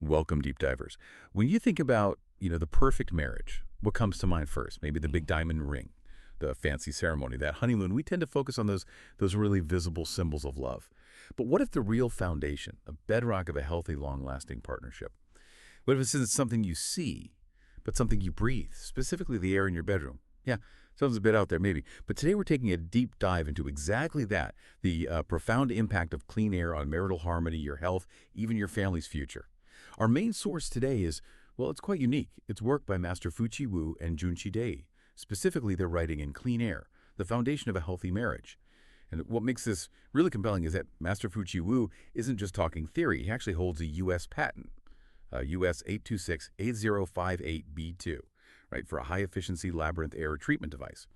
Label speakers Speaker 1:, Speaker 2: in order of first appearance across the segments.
Speaker 1: Welcome, deep divers. When you think about, the perfect marriage, what comes to mind first? Maybe the big diamond ring, the fancy ceremony, that honeymoon. We tend to focus on those really visible symbols of love. But what if the real foundation, a bedrock of a healthy, long-lasting partnership? What if this isn't something you see, but something you breathe, specifically the air in your bedroom? Yeah, sounds a bit out there maybe. But today we're taking a deep dive into exactly that, the profound impact of clean air on marital harmony, your health, even your family's future. Our main source today is, well, it's quite unique. It's work by Master Fuchi Wu and Junshi DaGe. Specifically, they're writing in Clean Air, the foundation of a healthy marriage. And what makes this really compelling is that Master Fuchi Wu isn't just talking theory. He actually holds a U.S. patent, US 826-8058B2, right, for a high-efficiency Labyrinth air treatment device.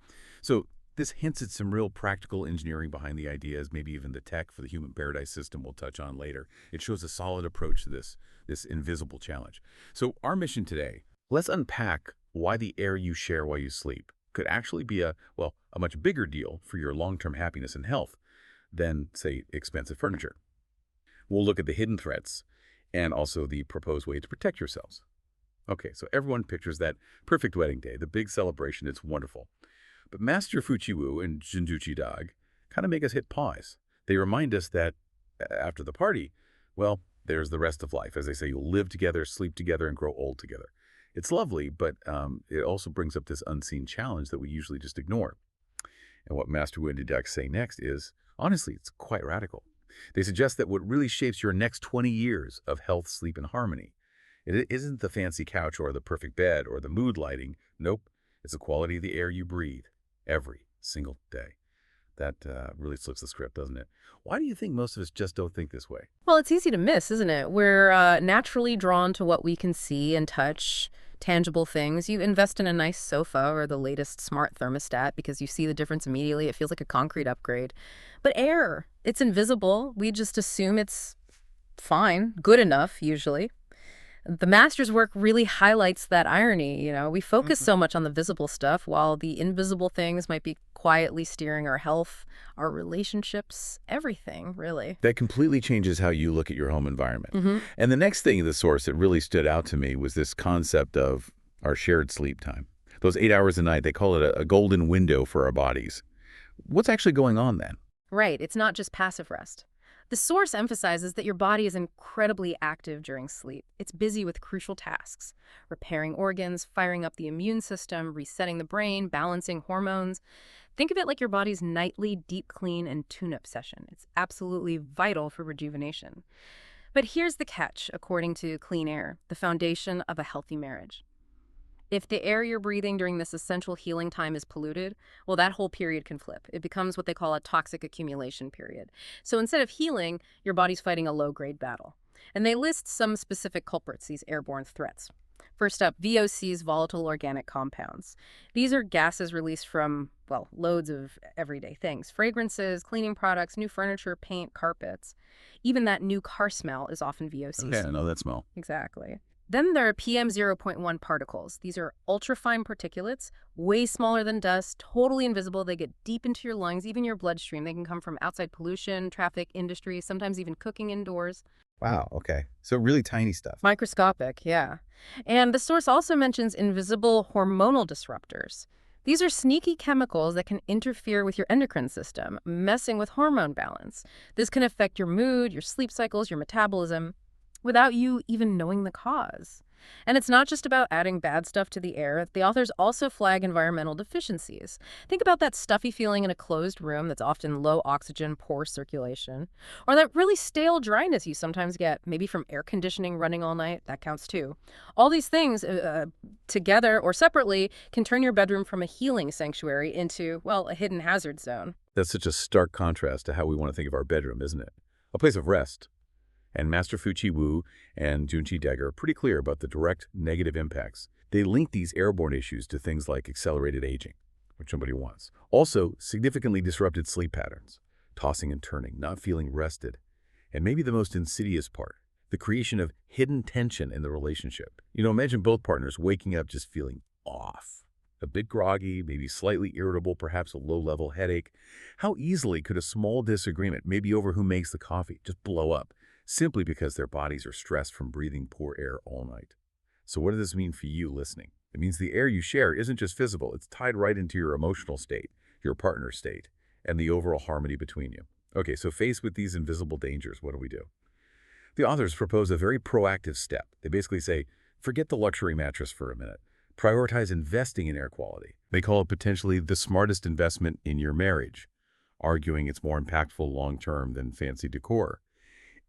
Speaker 1: So this hints at some real practical engineering behind the ideas, maybe even the tech for the human paradise system we'll touch on later. It shows a solid approach to this invisible challenge. So our mission today, let's unpack why the air you share while you sleep could actually be a much bigger deal for your long-term happiness and health than, say, expensive furniture. We'll look at the hidden threats and also the proposed way to protect yourselves. Okay, so everyone pictures that perfect wedding day, the big celebration. It's wonderful. But Master Fuchi Wu and Junshi DaGe kind of make us hit pause. They remind us that after the party, well, there's the rest of life. As they say, you'll live together, sleep together, and grow old together. It's lovely, but it also brings up this unseen challenge that we usually just ignore. And what Master Wu and DaGe say next is, honestly, it's quite radical. They suggest that what really shapes your next 20 years of health, sleep, and harmony, it isn't the fancy couch or the perfect bed or the mood lighting. Nope, it's the quality of the air you breathe every single day. That really flips the script, doesn't it? Why do you think most of us just don't think this way?
Speaker 2: Well, it's easy to miss, isn't it? We're naturally drawn to what we can see and touch, tangible things. You invest in a nice sofa or the latest smart thermostat because you see the difference immediately. It feels like a concrete upgrade. But air, it's invisible. We just assume it's fine, good enough, usually. The master's work really highlights that irony. We focus so much on the visible stuff while the invisible things might be quietly steering our health, our relationships, everything, really.
Speaker 1: That completely changes how you look at your home environment. And the next thing in the source that really stood out to me was this concept of our shared sleep time. Those 8 hours a night, they call it a golden window for our bodies. What's actually going on then?
Speaker 2: Right. It's not just passive rest. The source emphasizes that your body is incredibly active during sleep. It's busy with crucial tasks, repairing organs, firing up the immune system, resetting the brain, balancing hormones. Think of it like your body's nightly deep clean and tune-up session. It's absolutely vital for rejuvenation. But here's the catch, according to Clean Air, the foundation of a healthy marriage. If the air you're breathing during this essential healing time is polluted, well, that whole period can flip. It becomes what they call a toxic accumulation period. So instead of healing, your body's fighting a low-grade battle. And they list some specific culprits, these airborne threats. First up, VOCs, volatile organic compounds. These are gases released from, loads of everyday things. Fragrances, cleaning products, new furniture, paint, carpets. Even that new car smell is often VOCs.
Speaker 1: Yeah, I know that smell.
Speaker 2: Exactly. Then there are PM 0.1 particles. These are ultrafine particulates, way smaller than dust, totally invisible. They get deep into your lungs, even your bloodstream. They can come from outside pollution, traffic, industry, sometimes even cooking indoors.
Speaker 1: Wow, okay. So really tiny stuff.
Speaker 2: Microscopic, yeah. And the source also mentions invisible hormonal disruptors. These are sneaky chemicals that can interfere with your endocrine system, messing with hormone balance. This can affect your mood, your sleep cycles, your metabolism, without you even knowing the cause. And it's not just about adding bad stuff to the air. The authors also flag environmental deficiencies. Think about that stuffy feeling in a closed room that's often low oxygen, poor circulation, or that really stale dryness you sometimes get, maybe from air conditioning running all night. That counts too. All these things, together or separately, can turn your bedroom from a healing sanctuary into, a hidden hazard zone.
Speaker 1: That's such a stark contrast to how we want to think of our bedroom, isn't it? A place of rest. And Master Fuchi Wu and Junshi DaGe are pretty clear about the direct negative impacts. They link these airborne issues to things like accelerated aging, which nobody wants. Also, significantly disrupted sleep patterns, tossing and turning, not feeling rested. And maybe the most insidious part, the creation of hidden tension in the relationship. Imagine both partners waking up just feeling off. A bit groggy, maybe slightly irritable, perhaps a low-level headache. How easily could a small disagreement, maybe over who makes the coffee, just blow up? simply because their bodies are stressed from breathing poor air all night. So what does this mean for you listening? It means the air you share isn't just physical, it's tied right into your emotional state, your partner's state, and the overall harmony between you. Okay, so faced with these invisible dangers, what do? The authors propose a very proactive step. They basically say, forget the luxury mattress for a minute. Prioritize investing in air quality. They call it potentially the smartest investment in your marriage, arguing it's more impactful long-term than fancy decor.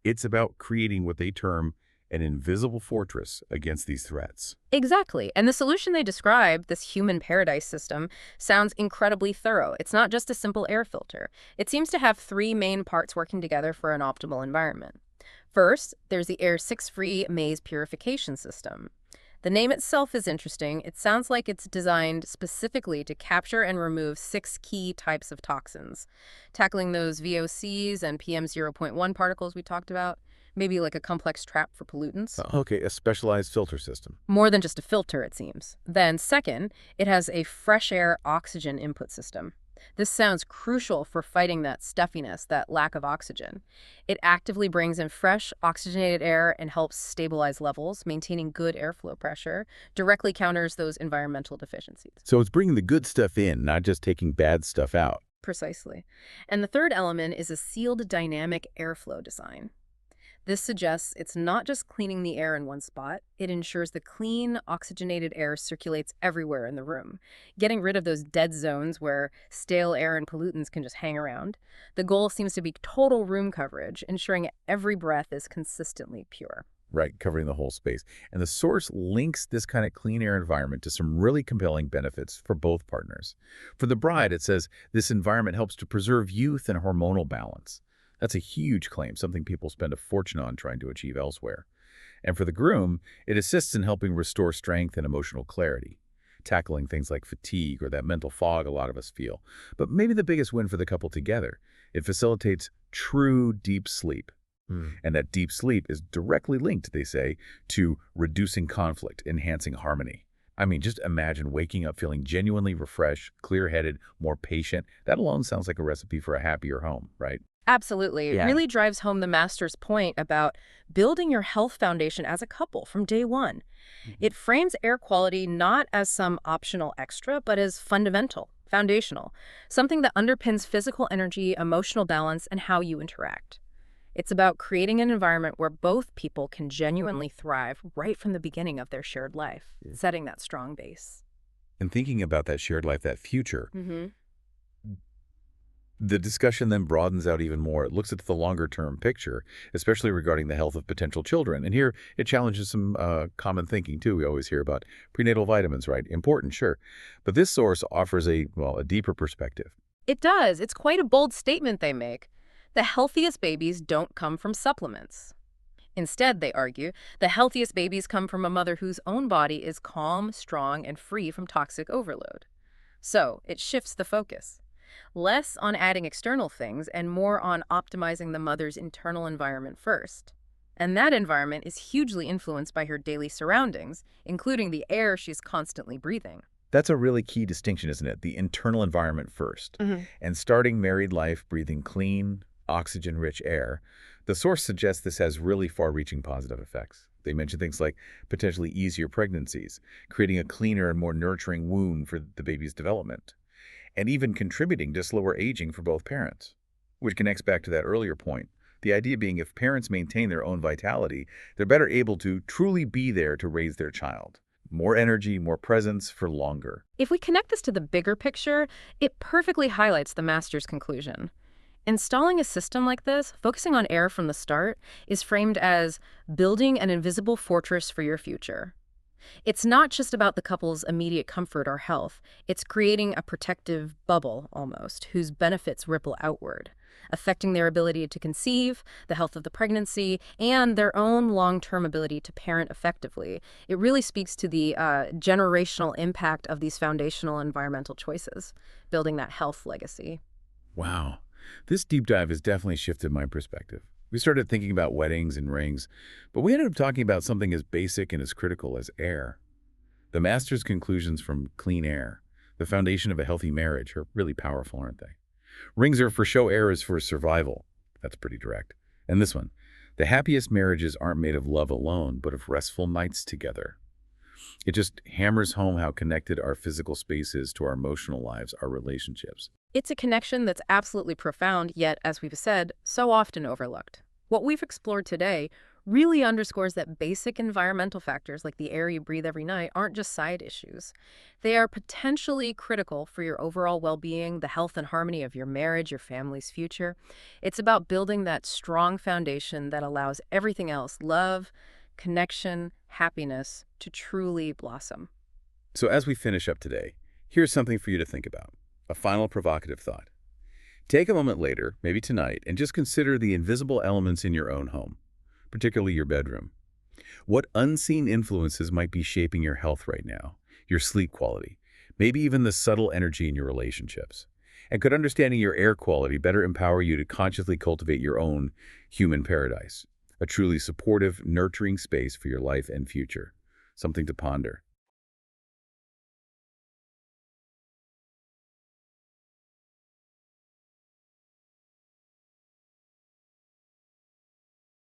Speaker 1: It's about creating what they term an invisible fortress against these threats.
Speaker 2: Exactly. And the solution they describe, this human paradise system, sounds incredibly thorough. It's not just a simple air filter. It seems to have three main parts working together for an optimal environment. First, there's the Air 6-free maze purification system. The name itself is interesting. It sounds like it's designed specifically to capture and remove 6 key types of toxins, tackling those VOCs and PM 0.1 particles we talked about. Maybe like a complex trap for pollutants.
Speaker 1: Okay, a specialized filter system.
Speaker 2: More than just a filter, it seems. Then second, it has a fresh air oxygen input system. This sounds crucial for fighting that stuffiness, that lack of oxygen. It actively brings in fresh, oxygenated air and helps stabilize levels, maintaining good airflow pressure, directly counters those environmental deficiencies.
Speaker 1: So it's bringing the good stuff in, not just taking bad stuff out.
Speaker 2: Precisely. And the third element is a sealed dynamic airflow design. This suggests it's not just cleaning the air in one spot, it ensures the clean, oxygenated air circulates everywhere in the room, getting rid of those dead zones where stale air and pollutants can just hang around. The goal seems to be total room coverage, ensuring every breath is consistently pure.
Speaker 1: Right, covering the whole space. And the source links this kind of clean air environment to some really compelling benefits for both partners. For the bride, it says this environment helps to preserve youth and hormonal balance. That's a huge claim, something people spend a fortune on trying to achieve elsewhere. And for the groom, it assists in helping restore strength and emotional clarity, tackling things like fatigue or that mental fog a lot of us feel. But maybe the biggest win for the couple together, it facilitates true deep sleep. And that deep sleep is directly linked, they say, to reducing conflict, enhancing harmony. I mean, just imagine waking up feeling genuinely refreshed, clear-headed, more patient. That alone sounds like a recipe for a happier home, right?
Speaker 2: Absolutely.
Speaker 1: Yeah.
Speaker 2: It really drives home the master's point about building your health foundation as a couple from day one. It frames air quality not as some optional extra, but as fundamental, foundational, something that underpins physical energy, emotional balance, and how you interact. It's about creating an environment where both people can genuinely thrive right from the beginning of their shared life, setting that strong base.
Speaker 1: And thinking about that shared life, that future, the discussion then broadens out even more. It looks at the longer-term picture, especially regarding the health of potential children. And here, it challenges some common thinking, too. We always hear about prenatal vitamins, right? Important, sure. But this source offers a deeper perspective.
Speaker 2: It does. It's quite a bold statement they make. The healthiest babies don't come from supplements. Instead, they argue, the healthiest babies come from a mother whose own body is calm, strong, and free from toxic overload. So, it shifts the focus. Less on adding external things and more on optimizing the mother's internal environment first. And that environment is hugely influenced by her daily surroundings, including the air she's constantly breathing.
Speaker 1: That's a really key distinction, isn't it? The internal environment first. And starting married life breathing clean, oxygen-rich air, the source suggests this has really far-reaching positive effects. They mention things like potentially easier pregnancies, creating a cleaner and more nurturing womb for the baby's development, and even contributing to slower aging for both parents, which connects back to that earlier point. The idea being if parents maintain their own vitality, they're better able to truly be there to raise their child. More energy, more presence for longer.
Speaker 2: If we connect this to the bigger picture, it perfectly highlights the master's conclusion. Installing a system like this, focusing on air from the start, is framed as building an invisible fortress for your future. It's not just about the couple's immediate comfort or health. It's creating a protective bubble, almost, whose benefits ripple outward, affecting their ability to conceive, the health of the pregnancy, and their own long-term ability to parent effectively. It really speaks to the generational impact of these foundational environmental choices, building that health legacy.
Speaker 1: Wow. This deep dive has definitely shifted my perspective. We started thinking about weddings and rings, but we ended up talking about something as basic and as critical as air. The master's conclusions from clean air, the foundation of a healthy marriage, are really powerful, aren't they? Rings are for show, air is for survival. That's pretty direct. And this one, The happiest marriages aren't made of love alone, but of restful nights together. It just hammers home how connected our physical space is to our emotional lives, our relationships.
Speaker 2: It's a connection that's absolutely profound, yet, as we've said, so often overlooked. What we've explored today really underscores that basic environmental factors like the air you breathe every night aren't just side issues. They are potentially critical for your overall well-being, the health and harmony of your marriage, your family's future. It's about building that strong foundation that allows everything else, love, connection, happiness, to truly blossom.
Speaker 1: So as we finish up today, here's something for you to think about. A final provocative thought. Take a moment later, maybe tonight, and just consider the invisible elements in your own home, particularly your bedroom. What unseen influences might be shaping your health right now, your sleep quality, maybe even the subtle energy in your relationships? And could understanding your air quality better empower you to consciously cultivate your own human paradise, a truly supportive, nurturing space for your life and future? Something to ponder.